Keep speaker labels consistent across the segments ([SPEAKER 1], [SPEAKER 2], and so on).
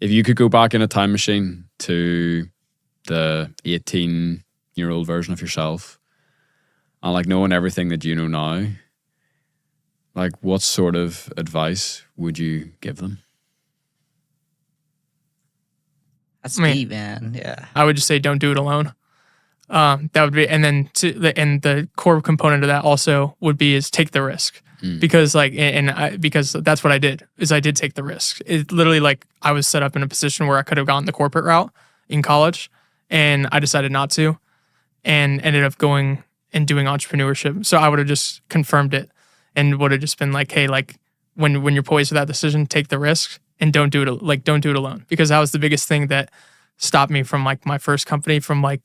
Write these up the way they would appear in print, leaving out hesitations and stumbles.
[SPEAKER 1] if you could go back in a time machine to the 18-year-old version of yourself and like knowing everything that you know now, like what sort of advice would you give them?
[SPEAKER 2] That's deep, man. Yeah.
[SPEAKER 3] I would just say don't do it alone. That would be, and then and the core component of that also would be is take the risk. Because like, because that's what I did, is I did take the risk. It literally, like, I was set up in a position where I could have gone the corporate route in college, and I decided not to, and ended up going and doing entrepreneurship. So I would have just confirmed it, and would have just been like, hey, like when you're poised for that decision, take the risk and don't do it alone. Because that was the biggest thing that stopped me from like my first company from like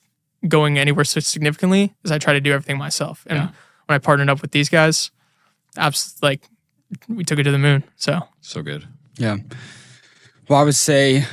[SPEAKER 3] going anywhere so significantly, is I tried to do everything myself. And when I partnered up with these guys, like we took it to the moon. So
[SPEAKER 1] good.
[SPEAKER 4] Yeah. Well, I would say,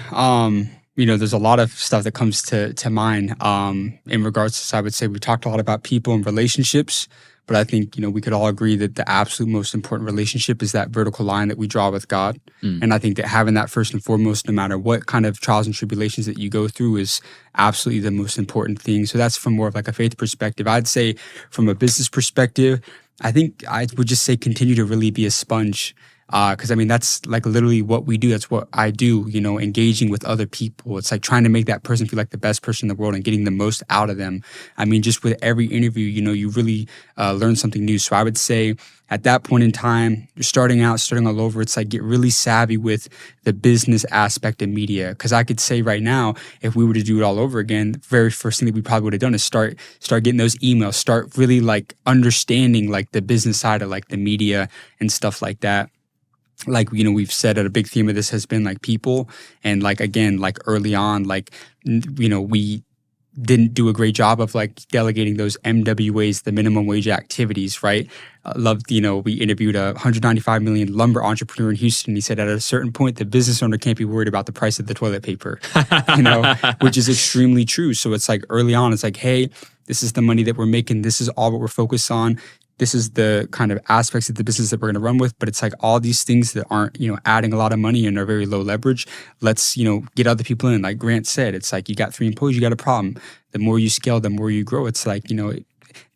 [SPEAKER 4] there's a lot of stuff that comes to mind in regards to this. I would say we talked a lot about people and relationships, but I think, we could all agree that the absolute most important relationship is that vertical line that we draw with God. And I think that having that first and foremost, no matter what kind of trials and tribulations that you go through, is absolutely the most important thing. So that's from more of like a faith perspective. I'd say from a business perspective, I think I would just say continue to really be a sponge. Because that's like literally what we do. That's what I do, engaging with other people. It's like trying to make that person feel like the best person in the world and getting the most out of them. Just with every interview, you really learn something new. So I would say at that point in time, you're starting all over. It's like get really savvy with the business aspect of media. Because I could say right now, if we were to do it all over again, the very first thing that we probably would have done is start getting those emails, start really like understanding like the business side of like the media and stuff like that. Like, we've said that a big theme of this has been like people, and like, again, like early on, like, we didn't do a great job of like delegating those MWAs, the minimum wage activities, right? We interviewed a 195 million lumber entrepreneur in Houston. He said at a certain point, the business owner can't be worried about the price of the toilet paper, which is extremely true. So it's like early on, it's like, hey, this is the money that we're making. This is all what we're focused on. This is the kind of aspects of the business that we're going to run with, but it's like all these things that aren't, adding a lot of money and are very low leverage. Let's, get other people in. Like Grant said, it's like you got 3 employees, you got a problem. The more you scale, the more you grow. It's like,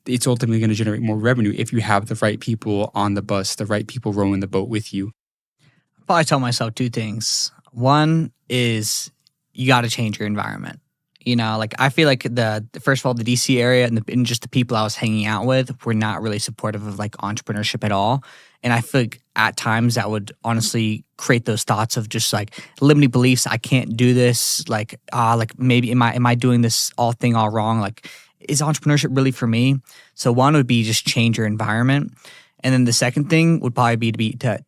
[SPEAKER 4] it's ultimately going to generate more revenue if you have the right people on the bus, the right people rowing the boat with you.
[SPEAKER 2] I'll probably tell myself 2 things. One is you got to change your environment. Like I feel like first of all, the DC area and just the people I was hanging out with were not really supportive of like entrepreneurship at all. And I feel like at times that would honestly create those thoughts of just like limiting beliefs. I can't do this. Like, maybe am I doing this all wrong? Like, is entrepreneurship really for me? So one would be just change your environment. And then the second thing would probably be to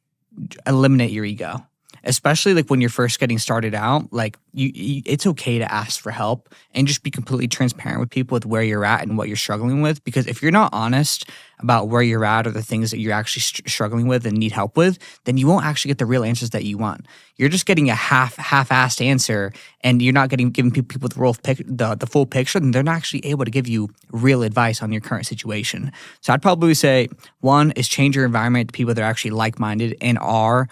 [SPEAKER 2] eliminate your ego. Especially like when you're first getting started out, like it's okay to ask for help and just be completely transparent with people with where you're at and what you're struggling with. Because if you're not honest about where you're at or the things that you're actually struggling with and need help with, then you won't actually get the real answers that you want. You're just getting a half-assed answer, and you're not giving people the full picture, and they're not actually able to give you real advice on your current situation. So I'd probably say 1 is change your environment to people that are actually like-minded and are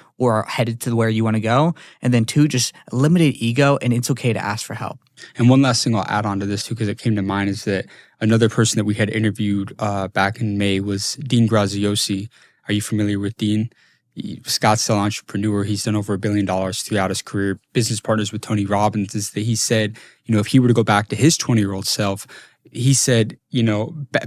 [SPEAKER 2] headed to where you want to go. And then 2, just eliminate ego, and it's okay to ask for help.
[SPEAKER 4] And one last thing I'll add on to this too, because it came to mind, is that another person that we had interviewed back in May was Dean Graziosi. Are you familiar with Dean? Scottsdale entrepreneur. He's done over $1 billion throughout his career. Business partners with Tony Robbins. Is that he said, if he were to go back to his 20-year-old self, he said,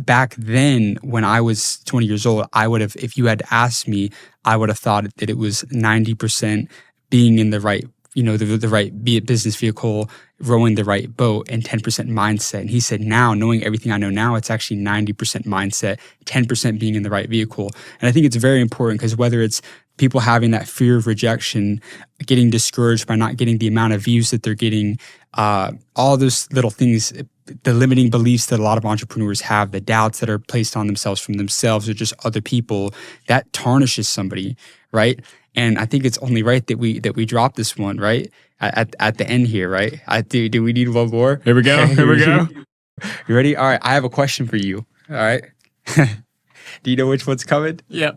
[SPEAKER 4] back then when I was 20 years old, I would have, if you had asked me, I would have thought that it was 90% being in the right, the right business vehicle, rowing the right boat, and 10% mindset. And he said, now, knowing everything I know now, it's actually 90% mindset, 10% being in the right vehicle. And I think it's very important, because whether it's people having that fear of rejection, getting discouraged by not getting the amount of views that they're getting, all those little things, the limiting beliefs that a lot of entrepreneurs have, the doubts that are placed on themselves from themselves or just other people, that tarnishes somebody, right? And I think it's only right that we drop this one, right? At the end here, right? Do we need one more?
[SPEAKER 1] Here we go.
[SPEAKER 4] You ready? All right. I have a question for you. All right. Do you know which one's coming?
[SPEAKER 3] Yeah.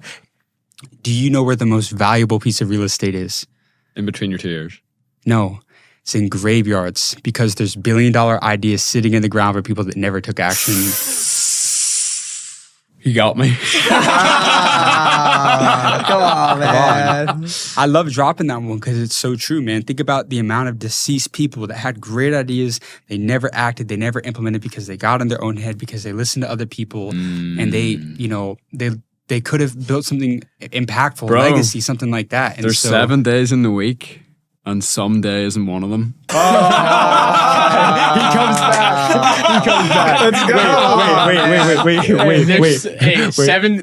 [SPEAKER 4] Do you know where the most valuable piece of real estate is?
[SPEAKER 1] In between your 2 ears.
[SPEAKER 4] No. is in graveyards because there's billion-dollar ideas sitting in the ground for people that never took action.
[SPEAKER 1] You got me.
[SPEAKER 2] Come on, man.
[SPEAKER 4] I love dropping that one because it's so true, man. Think about the amount of deceased people that had great ideas. They never acted. They never implemented because they got in their own head, because they listened to other people. And they, they could have built something impactful,
[SPEAKER 1] Bro,
[SPEAKER 4] legacy, something like that. And
[SPEAKER 1] There's
[SPEAKER 4] so,
[SPEAKER 1] 7 days in the week, and some day isn't one of them.
[SPEAKER 4] He comes back. Let's go.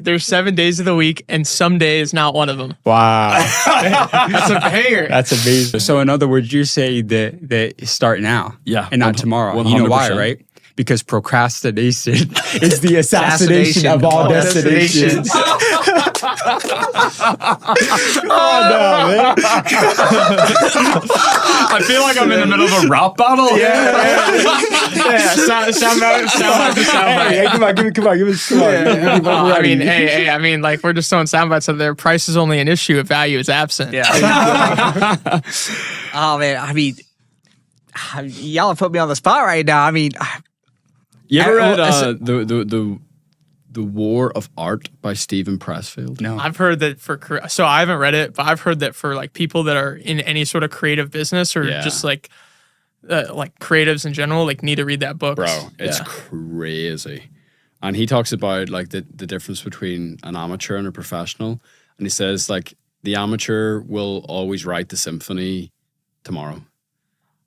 [SPEAKER 3] There's 7 days of the week, and some day is not one of them.
[SPEAKER 4] Wow.
[SPEAKER 3] That's a banger.
[SPEAKER 4] That's amazing. So in other words, you're saying that start now.
[SPEAKER 1] Yeah,
[SPEAKER 4] And not tomorrow. You know why,
[SPEAKER 1] 100%.
[SPEAKER 4] right? Because procrastination is the assassination of all destinations. Oh no, man.
[SPEAKER 1] I feel like I'm in the middle of a rap battle.
[SPEAKER 3] Sound bites.
[SPEAKER 4] Hey, come on.
[SPEAKER 3] I mean, like, we're just throwing sound bites out there. Price is only an issue if value is absent.
[SPEAKER 2] Yeah. Oh man, I mean, y'all have put me on the spot right now. I mean,
[SPEAKER 1] You ever read
[SPEAKER 2] Well,
[SPEAKER 1] the War of Art by Stephen Pressfield?
[SPEAKER 4] No.
[SPEAKER 3] I've heard that so I haven't read it, but I've heard that for like people that are in any sort of creative business or just like creatives in general, like need to read that book.
[SPEAKER 1] Bro, it's crazy. And he talks about like the difference between an amateur and a professional. And he says like the amateur will always write the symphony tomorrow,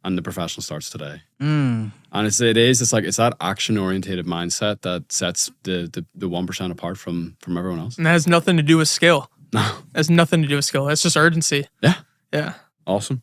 [SPEAKER 1] and the professional starts today. And it's that action oriented mindset that sets the 1% apart from everyone else.
[SPEAKER 3] And that has nothing to do with skill.
[SPEAKER 1] No.
[SPEAKER 3] It has nothing to do with skill. That's just urgency.
[SPEAKER 1] Yeah.
[SPEAKER 3] Yeah.
[SPEAKER 1] Awesome.